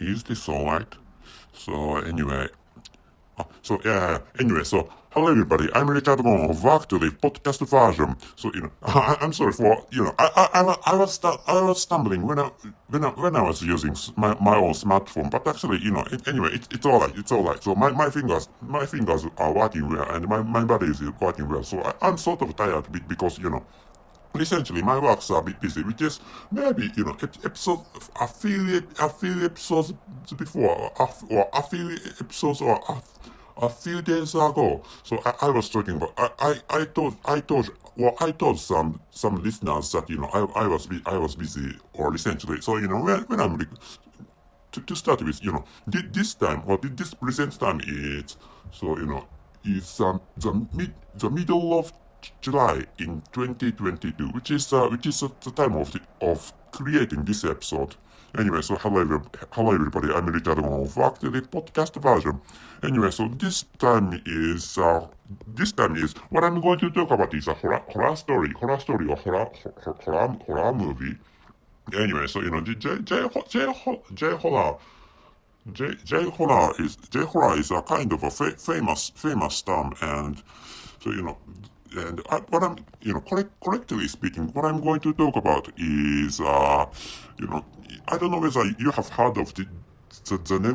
Is this alright? So anyway, anyway, so hello everybody. I'm Richard Gon back to the podcast version. So I'm sorry for I was stumbling when I was using my own smartphone, but actually anyway it's alright, it's alright. So my fingers are working well and my body is working well. So I'm sort of tired because essentially my works are a bit busy, which is maybe episode a few episodes before or a few episodes or a few days ago. So I was talking about I told some listeners that I was busy or essentially. So when I'm to start with, this time or this present time is so is the middle of July in 2022, which is the time of creating this episode. Anyway, so hello everybody. I'm Richard of the podcast version. Anyway, so this time is what I'm going to talk about is a horror story or horror movie. Anyway, so J horror is a kind of a famous term, and so what I'm correctly speaking, what I'm going to talk about is I don't know whether you have heard of the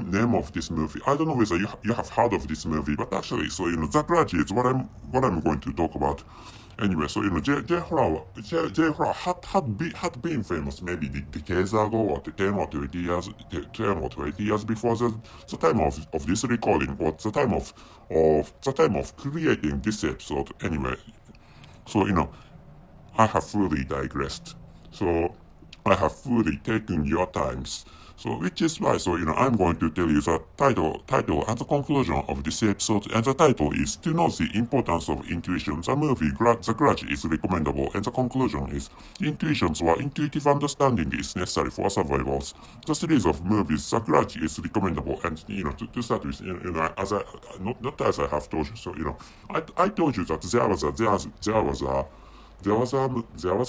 name of this movie. I don't know whether you have heard of this movie, but actually, so The Grudge is what I'm going to talk about. Anyway, so J Horror had been famous maybe decades ago or 10 or 20 years before the time of this recording or the time of creating this episode. Anyway, so I have fully digressed. So I have fully taken your times. So which is why I'm going to tell you the title and the conclusion of this episode, and the title is To Know the Importance of Intuition. The movie The Grudge is recommendable, and the conclusion is intuitions or intuitive understanding is necessary for survival. The series of movies The Grudge is recommendable, and to start with, as I not as I have told you, so I told you that there was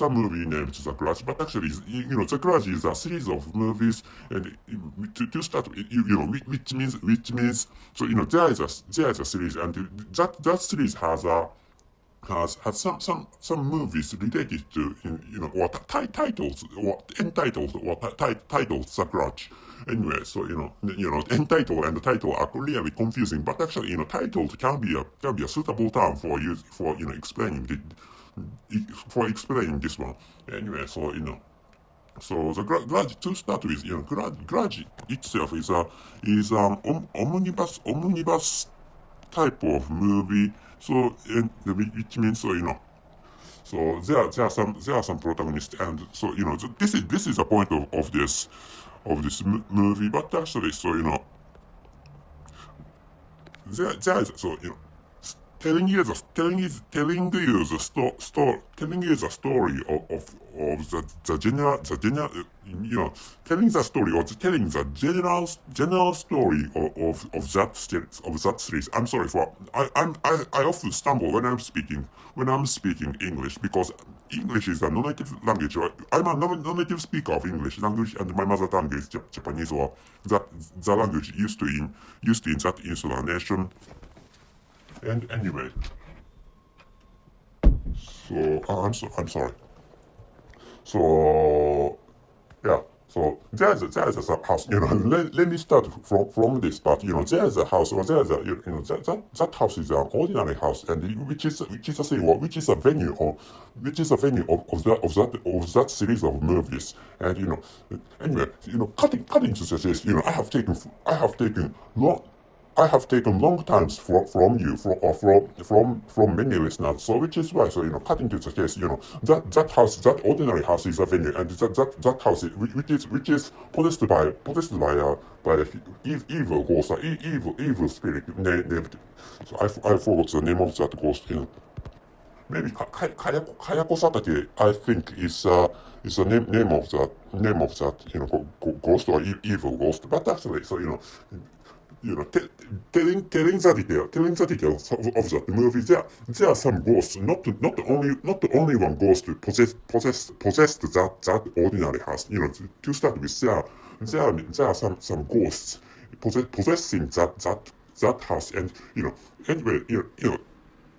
a movie named The Grudge, but actually, The Grudge is a series of movies, and to start with, which means, so there is a series, and that series has some movies related to or titles or entitled or titled The Grudge. Anyway, so entitled and the title are really confusing, but actually titled can be a suitable term for explaining this one. Anyway, so so the Grudge, to start with, Grudge itself is an omnibus type of movie. So which means so there are some protagonists, and so this is the point of this movie. But actually, so there is so telling you the story of the general telling the story or telling the general story of that series. I'm sorry for I often stumble when I'm speaking English, because English is a non-native language. I'm a non-native speaker of English language, and my mother tongue is Japanese, or that the language used in that insular nation. And anyway, so I'm sorry. So yeah, so there's a house. Let me start from this part. There's a house, or there's a that house is an ordinary house, and which is a venue, or which is a venue of that series of movies. And anyway, cutting to the chase. I have taken long times from you, from many listeners. So which is why, so cutting to the case, that house, that ordinary house is a venue, and that house which is possessed by evil ghost, evil spirit named. So I forgot the name of that ghost. Maybe Kayako Satake, I think is the name of that ghost or evil ghost. But actually, so telling the details of that movie, there are some ghosts, not only one ghost to possess that ordinary house. To start with, there are some ghosts possessing that house, and anyway,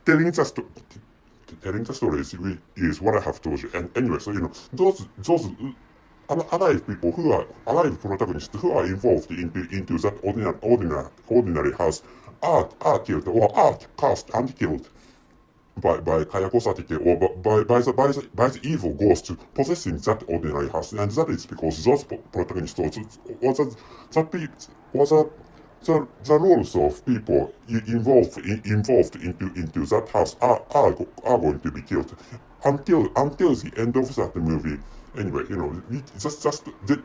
telling the sto- telling the stories is what I have told you. And anyway, so those alive people who are alive protagonists who are involved into that ordinary house are killed or are cast and killed by Kayako Satike or by the evil ghost possessing that ordinary house, and that is because those protagonists was the roles of people involved into that house are going to be killed until the end of that movie. Anyway, just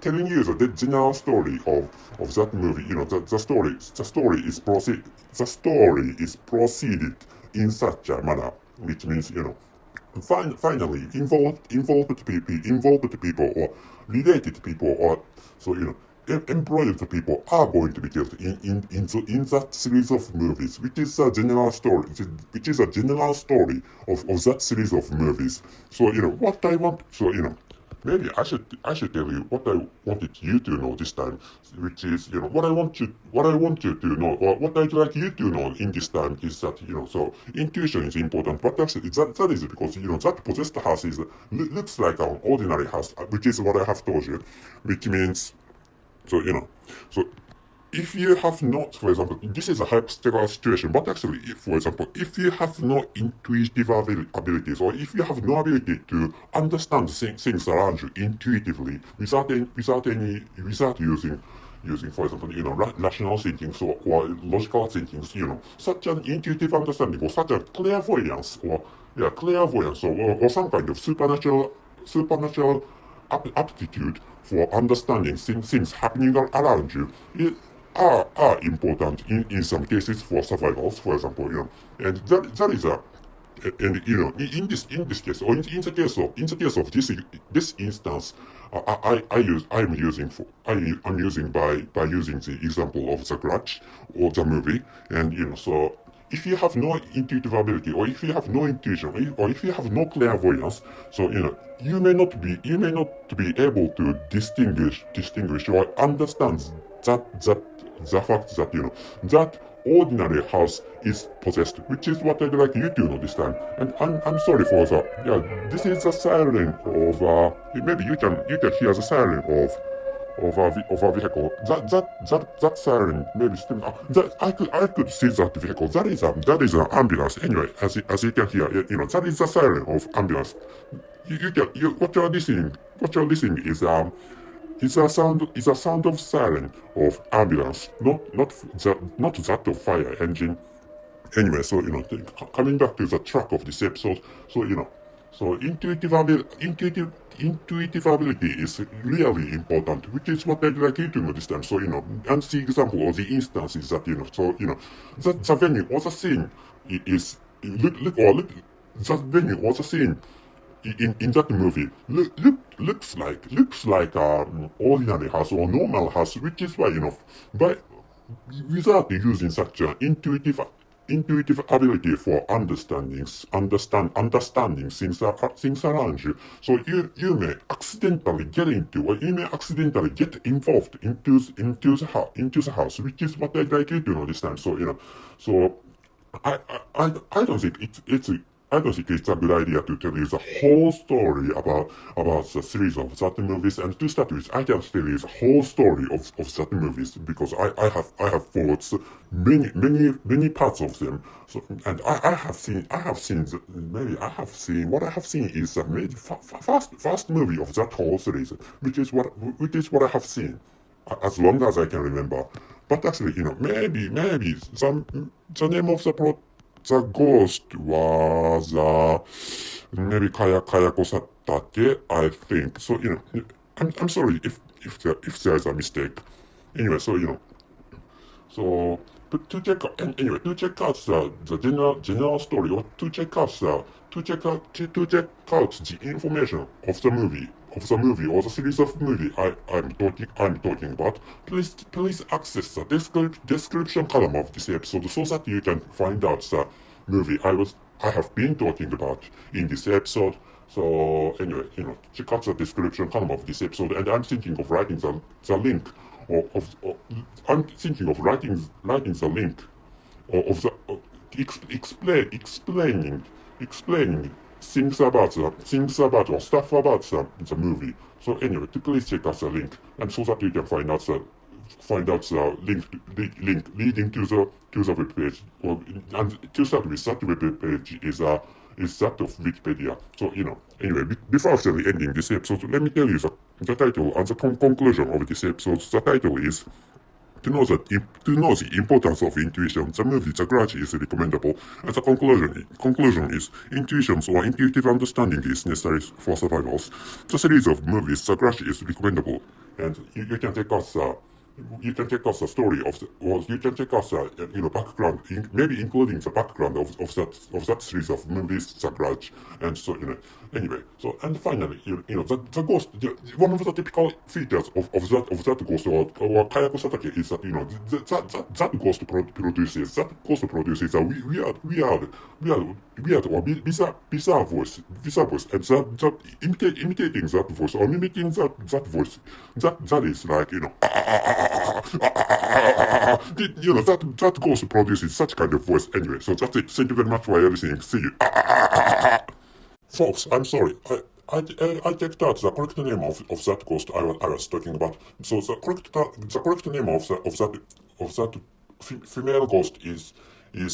telling you the general story of that movie. The story is proceeded in such a manner, which means finally involved people or related people or so employed people are going to be killed in that series of movies, which is a general story, of that series of movies. So what I want, so maybe I should tell you what I wanted you to know this time, which is what I want you to know, or what I'd like you to know in this time is that so intuition is important, but actually that is because that possessed house looks like an ordinary house, which is what I have told you, which means so so if you have not, for example, this is a hypothetical situation, but actually, for example, if you have no intuitive abilities, or if you have no ability to understand things around you intuitively without using, for example, rational thinking, or logical thinking, such an intuitive understanding, or such a clairvoyance, or some kind of supernatural aptitude for understanding things happening around you are important in some cases for survivals, for example, and that is a and in this case, or in the case of this instance, I'm using by using the example of the Grudge or the movie, and so if you have no intuitive ability, or if you have no intuition, or if you have no clairvoyance, so you may not be able to distinguish or understand that the fact that that ordinary house is possessed, which is what I'd like you to know this time. And I'm sorry for that. Yeah, this is the siren of maybe you can hear the siren of a vehicle. That siren maybe still that I could see that vehicle. That is an ambulance. Anyway, as you can hear, that is the siren of ambulance. What you're listening is a sound of siren of ambulance, not that of fire engine. Anyway, so coming back to the track of this episode, so so intuitive ability is really important, which is what I'd like you to know this time. So and the example or the instance is that so that the venue or the scene is look that venue or the scene in that movie looks like ordinary house or normal house, which is why by without using such an intuitive ability for understanding things around you, so you may accidentally get into, or you may accidentally get involved into the house, which is what I'd like you to know this time. So so I don't think I don't think it's a good idea to tell you the whole story about the series of that movies. And to start with, I can tell you the whole story of that movies, because I have followed many parts of them. So and I have seen what I have seen is a maybe first movie of that whole series, which is what I have seen as long as I can remember. But actually, maybe the name of the ghost was maybe Kayako Satake, I think. So I'm sorry if there is a mistake. Anyway, so so to check out the general story, or to check out the information of the movie or the series of movie I'm talking about, please access the description column of this episode so that you can find out the movie I have been talking about in this episode. So anyway, check out the description column of this episode, and I'm thinking of writing the link I'm thinking of writing the link of the explaining things about or stuff about the movie. So anyway, please check out the link, and so that you can find out the link leading to the web page. And to start with, that web page is that of Wikipedia. So anyway, before actually ending this episode, let me tell you the title and the conclusion of this episode. The title is to know the importance of intuition. The movie The Grudge is recommendable, and the conclusion is intuitions or intuitive understanding is necessary for survival. The series of movies The Grudge is recommendable, and you can take us the story of you can take us background, maybe including the background of that series of movies, The Grudge, and so anyway. So and finally, the ghost, one of the typical features of that ghost or Kayako Satake is that that ghost produces a weird or bizarre voice, and that imitating that voice or mimicking that voice, that is like that ghost produces such kind of voice anyway. So that's it. Thank you very much for everything. See you. Folks, I'm sorry. I checked out the correct name of that ghost I was talking about. So the correct name of that female ghost is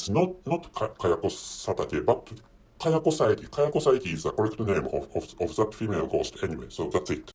not Kayako Satake, but Kayako Saiki. Kayako Saiki is the correct name of that female ghost anyway. So that's it.